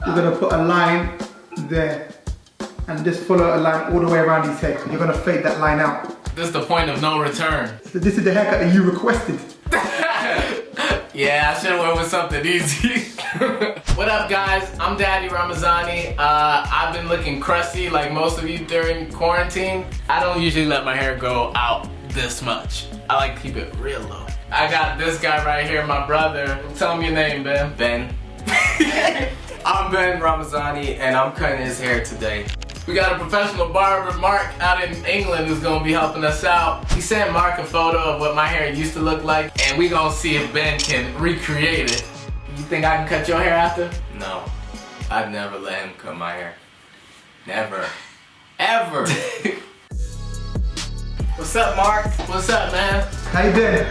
You're gonna put a line there and just follow a line all the way around his head. You're gonna fade that line out. This is the point of no return. So this is the haircut that you requested. Yeah, I should've went with something easy. What up, guys? I'm Daddy Ramazani. I've been looking crusty like most of you during quarantine. I don't usually let my hair go out this much. I like to keep it real low. I got this guy right here, my brother. Tell him your name, Ben. Ben. I'm Ben Ramazani and I'm cutting his hair today. We got a professional barber, Mark, out in England who's gonna be helping us out. He sent Mark a photo of what my hair used to look like, and we gonna see if Ben can recreate it. You think I can cut your hair after? No, I'd never let him cut my hair. Never. Ever. What's up, Mark? What's up, man? How you doing?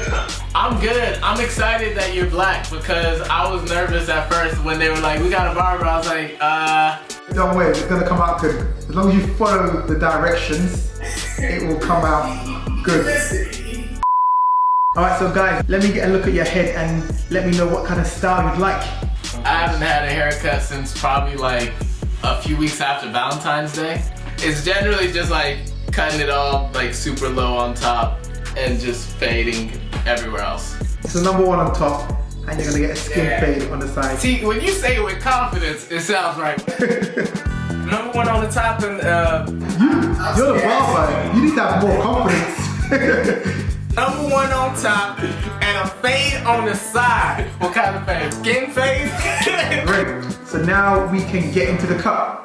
I'm good. I'm excited that you're black because I was nervous at first when they were like, we got a barber. I was like, Don't worry, it's gonna come out good. As long as you follow the directions, it will come out good. Alright, so guys, let me get a look at your head and let me know what kind of style you'd like. I haven't had a haircut since probably like a few weeks after Valentine's Day. It's generally just like cutting it all like super low on top and just fading everywhere else. So number one on top, and you're gonna get a skin fade on the side. See, when you say it with confidence, it sounds right. Number one on the top and You're the barber, you need to have more confidence. number one on top and a fade on the side. What kind of fade? Skin fade? Great, so now we can get into the cut.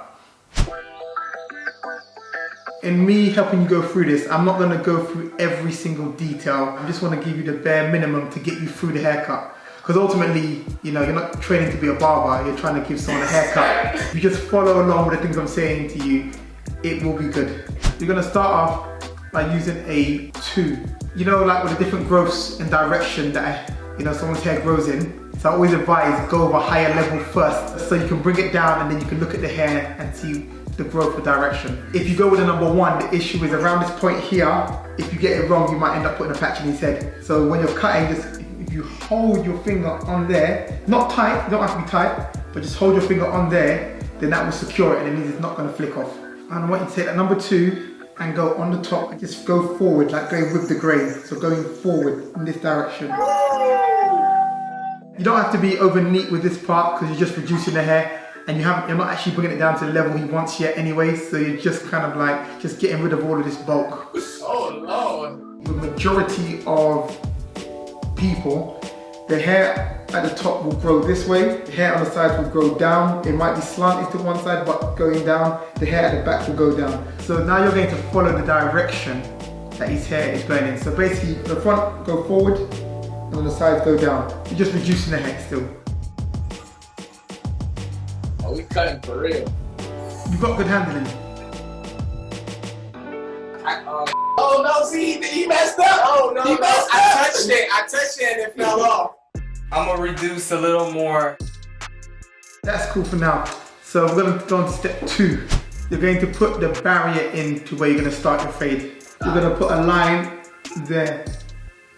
In me helping you go through this, I'm not gonna go through every single detail. I just wanna give you the bare minimum to get you through the haircut. Because ultimately, you know, you're not training to be a barber, you're trying to give someone a haircut. If you just follow along with the things I'm saying to you, it will be good. You're gonna start off by using a 2. You know, like with the different growths and direction that, you know, someone's hair grows in. So I always advise go over a higher level first, so you can bring it down and then you can look at the hair and see the growth of direction. If you go with a number 1, the issue is around this point here. If you get it wrong, you might end up putting a patch in his head. So when you're cutting, just if you hold your finger on there, not tight, you don't have to be tight, but just hold your finger on there, then that will secure it and it means it's not going to flick off. And I want you to take that number 2 and go on the top and just go forward, like going with the grain. So going forward in this direction. You don't have to be over neat with this part because you're just reducing the hair. And you're not actually bringing it down to the level he wants yet anyway, so you're just kind of like, just getting rid of all of this bulk. Oh Lord. The majority of people, the hair at the top will grow this way, the hair on the sides will grow down. It might be slanted to one side, but going down, the hair at the back will go down. So now you're going to follow the direction that his hair is going in. So basically, the front go forward, and on the sides go down. You're just reducing the hair still. Oh, we cutting for real. You've got good handling. Oh no, see, he messed up. Oh no, he messed up. I touched it and it fell off. I'm gonna reduce a little more. That's cool for now. So we're going to go on to step 2. You're going to put the barrier in to where you're going to start your fade. You're going to put a line there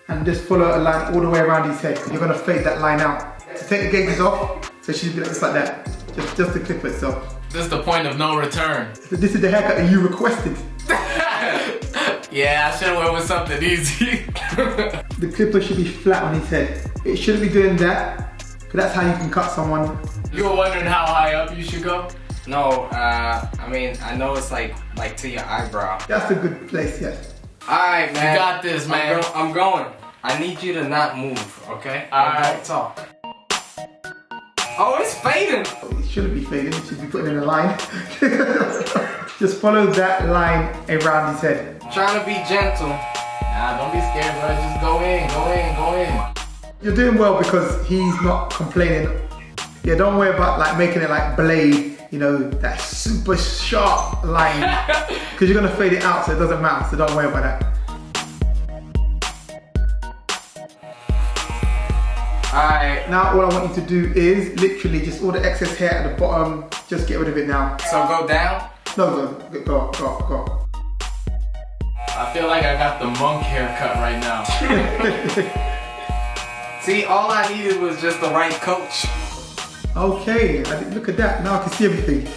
and just follow a line all the way around his head. You're going to fade that line out. So take the gauges off, so it should be just like that. Just the clip itself. This is the point of no return. So this is the haircut that you requested. Yeah, I should've went with something easy. The clipper should be flat on his head. It shouldn't be doing that, because that's how you can cut someone. You were wondering how high up you should go? No, I mean, I know it's like to your eyebrow. That's a good place, yes. Alright, man. You got this, man. I'm going. I need you to not move, okay? Alright. Don't talk. Oh, it's fading. It shouldn't be fading, it should be putting in a line. Just follow that line around his head. Trying to be gentle. Nah, don't be scared, bro. Just go in, go in, go in. You're doing well because he's not complaining. Yeah, don't worry about like making it like blade, you know, that super sharp line. Because you're gonna fade it out, so it doesn't matter, so don't worry about that. Alright. Now all I want you to do is literally just all the excess hair at the bottom, just get rid of it now. So go down? No, go. I feel like I got the monk haircut right now. See, all I needed was just the right coach. Okay, look at that. Now I can see everything.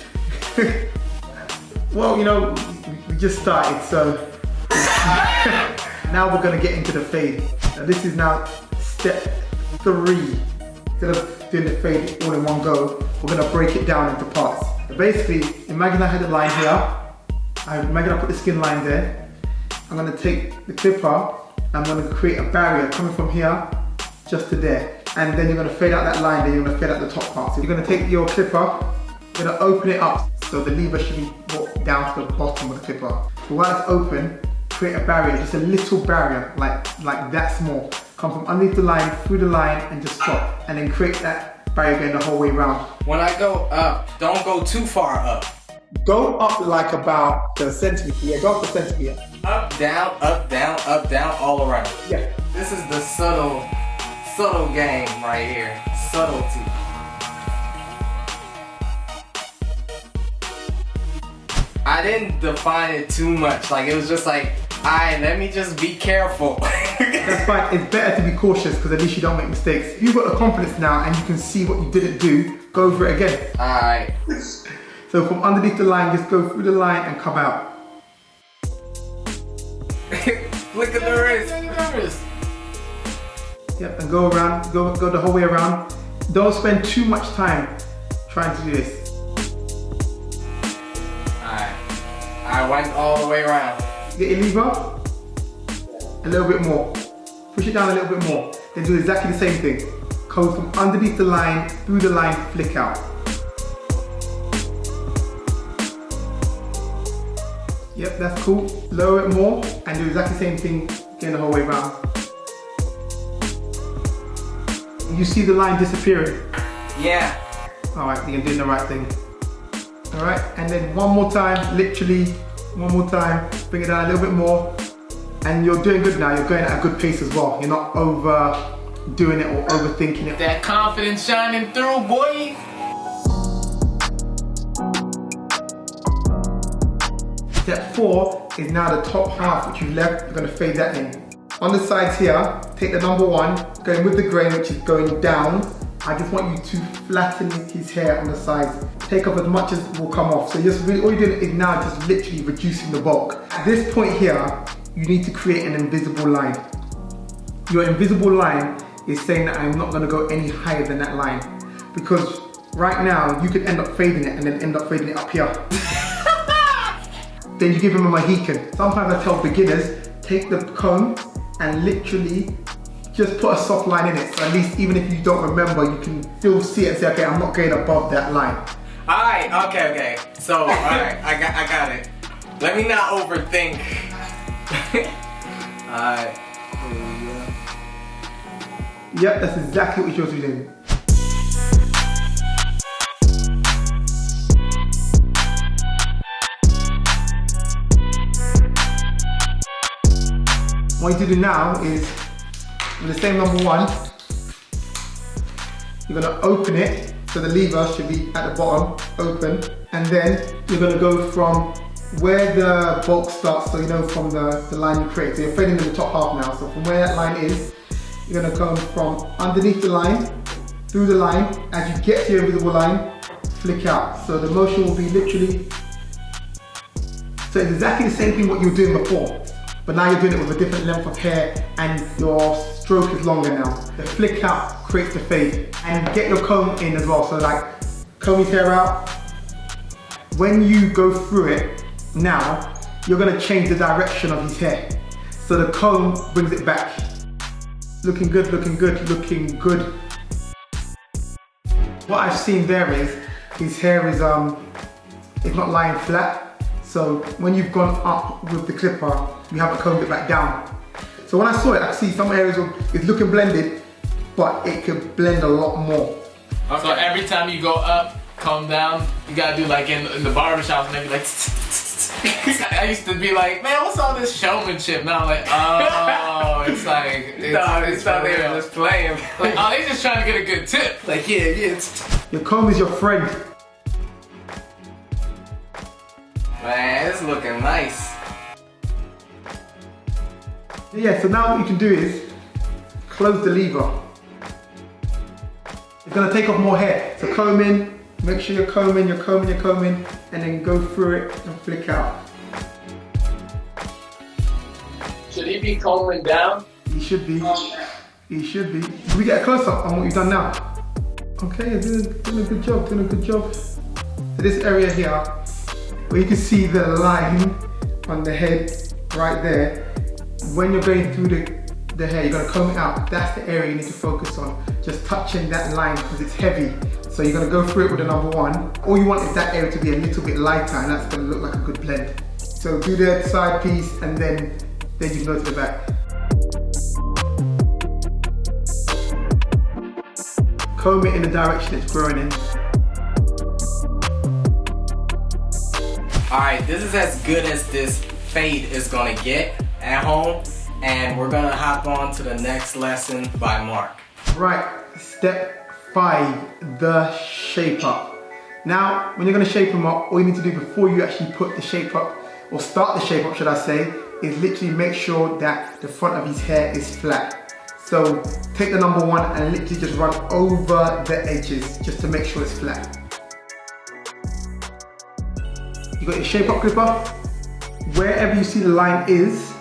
Well, you know, we just started, so now we're gonna get into the fade. Now this is now step 3. Instead of doing the fade all in one go, we're gonna break it down into parts. Basically, imagine I had a line here. Imagine I put the skin line there. I'm gonna take the clipper, I'm gonna create a barrier coming from here just to there. And then you're gonna fade out that line, then you're gonna fade out the top part. So you're gonna take your clipper, you're gonna open it up. So the lever should be brought down to the bottom of the clipper. So while it's open, create a barrier, just a little barrier, like that small. Come from underneath the line, through the line, and just stop. And then create that barrier going the whole way around. When I go up, don't go too far up. Go up like about a centimeter. Yeah, go up a centimeter. Up, down, all around. Yeah. This is the subtle game right here. Subtlety. I didn't define it too much. Like, it was just like, alright, let me just be careful. That's fine. It's better to be cautious because at least you don't make mistakes. If you've got the confidence now and you can see what you didn't do, go over it again. Alright. So from underneath the line, just go through the line and come out. Look at the wrist. Yep, and go around, go the whole way around. Don't spend too much time trying to do this. Alright. I went all the way around. Get your lever, a little bit more. Push it down a little bit more. Then do exactly the same thing. Go from underneath the line, through the line, flick out. Yep, that's cool. Lower it more and do exactly the same thing again the whole way around. You see the line disappearing? Yeah. Alright, you're doing the right thing. Alright, and then one more time, literally, one more time. Bring it down a little bit more. And you're doing good now, you're going at a good pace as well. You're not overdoing it or overthinking it. That confidence shining through, boy. Step 4 is now the top half which you left, you're going to fade that in. On the sides here, take the number 1, going with the grain which is going down. I just want you to flatten his hair on the sides. Take off as much as will come off. So just really, all you're doing is now just literally reducing the bulk. At this point here, you need to create an invisible line. Your invisible line is saying that I'm not going to go any higher than that line. Because right now, you could end up fading it and then end up fading it up here. Then you give him a Mohican. Sometimes I tell beginners, take the comb and literally just put a soft line in it. So at least even if you don't remember, you can still see it and say, okay, I'm not going above that line. Alright, okay. So, alright, I got it. Let me not overthink. Alright. Yep, that's exactly what you're supposed to be doing. What you do now is, with the same number 1, you're going to open it, so the lever should be at the bottom, open, and then you're going to go from where the bulk starts, so you know from the line you create. So you're fading in the top half now, so from where that line is, you're going to come from underneath the line, through the line, as you get to your invisible line, flick out. So the motion will be literally, so it's exactly the same thing what you were doing before. But now you're doing it with a different length of hair and your stroke is longer now. The flick out creates the fade. And get your comb in as well. So like, comb his hair out. When you go through it, now, you're gonna change the direction of his hair. So the comb brings it back. Looking good, looking good, looking good. What I've seen there is, his hair is it's not lying flat. So when you've gone up with the clipper, you haven't combed it back down. So when I saw it, I could see some areas it's looking blended, but it could blend a lot more. Okay. So every time you go up, come down, you gotta do like in the barbershops and they be like, I used to be like, man, what's all this showmanship? Now I'm like, oh, it's like, it's not they were just playing. Like, oh, they just trying to get a good tip. Like, yeah. Your comb is your friend. Man, it's looking nice. Yeah, so now what you can do is close the lever. It's gonna take off more hair. So comb in, make sure you're combing, and then go through it and flick out. Should he be combing down? He should be. He should be. Can we get a close-up on what you've done now? Okay, you're doing a good job, So this area here, where you can see the line on the head right there, when you're going through the hair, you're gonna comb it out. That's the area you need to focus on. Just touching that line because it's heavy. So you're gonna go through it with the number 1. All you want is that area to be a little bit lighter, and that's gonna look like a good blend. So do the side piece and then you can go to the back. Comb it in the direction it's growing in. Alright, this is as good as this fade is gonna get at home, and we're gonna hop on to the next lesson by Mark. Right, step 5, the shape up. Now, when you're gonna shape them up, all you need to do before you actually put the shape up, or start the shape up should I say, is literally make sure that the front of his hair is flat. So take the number 1 and literally just run over the edges just to make sure it's flat. You got your shape up clipper. Wherever you see the line is,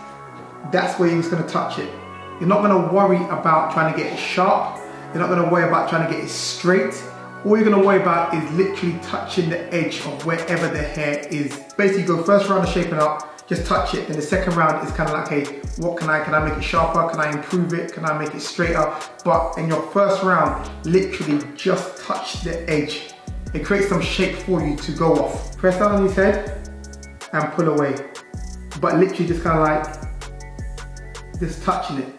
that's where you're just gonna touch it. You're not gonna worry about trying to get it sharp. You're not gonna worry about trying to get it straight. All you're gonna worry about is literally touching the edge of wherever the hair is. Basically, go first round of shaping up, just touch it. Then the second round is kind of like, hey, what can I make it sharper? Can I improve it? Can I make it straighter? But in your first round, literally just touch the edge. It creates some shape for you to go off. Press down on his head and pull away. But literally just kind of like, just touching it.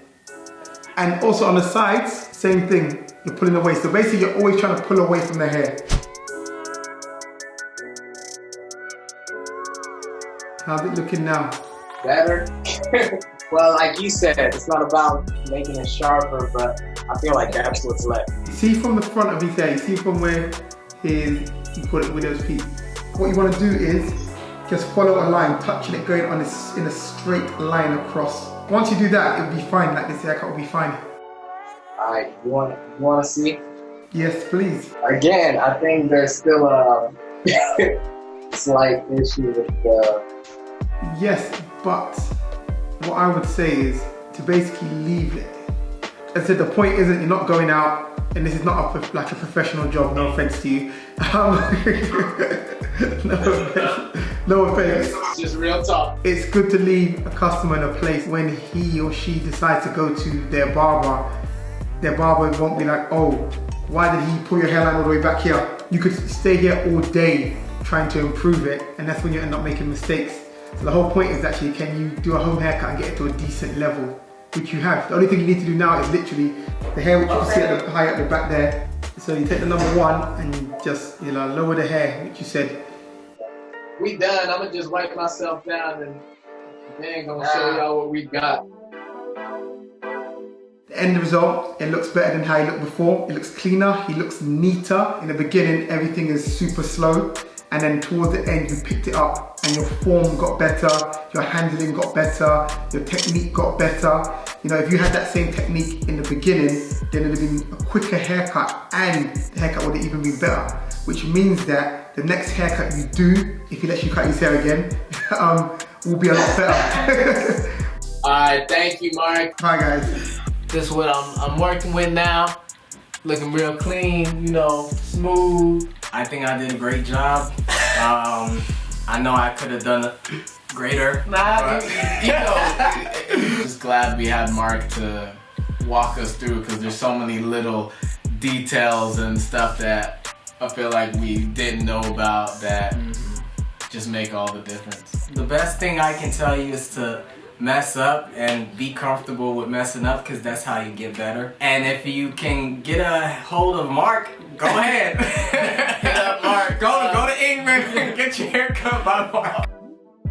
And also on the sides, same thing, you're pulling away. So basically you're always trying to pull away from the hair. How's it looking now? Better? Well, like you said, it's not about making it sharper, but I feel like that's what's left. See from the front of his hair, you see from where you put it with those feet. What you want to do is just follow a line, touching it, going on in a straight line across. Once you do that, it'll be fine, like this haircut will be fine. Alright, you want to see? Yes, please. Again, I think there's still a slight issue with the... Yes, but what I would say is to basically leave it. As I said, the point isn't you're not going out, and this is not like a professional job, no offense to you. No offense. Just real talk. It's good to leave a customer in a place when he or she decides to go to their barber. Their barber won't be like, oh, why did he pull your hairline all the way back here? You could stay here all day trying to improve it, and that's when you end up making mistakes. So the whole point is actually, can you do a home haircut and get it to a decent level, which you have. The only thing you need to do now is literally the hair which you can see at the high at the back there. So you take the number 1 and you just, lower the hair, which you said. We done. I'm gonna just wipe myself down and then gonna show y'all what we got. The end result, it looks better than how he looked before. It looks cleaner, he looks neater. In the beginning, everything is super slow. And then towards the end, you picked it up and your form got better, your handling got better, your technique got better. If you had that same technique in the beginning, then it would have been a quicker haircut and the haircut would have even been better. Which means that the next haircut you do, if he lets you cut his hair again, will be a lot better. Alright, thank you, Mark. Bye guys. This is what I'm working with now. Looking real clean, smooth. I think I did a great job. I know I could have done it greater. Just glad we had Mark to walk us through, because there's so many little details and stuff that I feel like we didn't know about that just make all the difference. The best thing I can tell you is to mess up and be comfortable with messing up, because that's how you get better. And if you can get a hold of Mark, go ahead. Hit up Mark. Go to Ingrid and get your hair cut by Mark.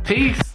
Peace.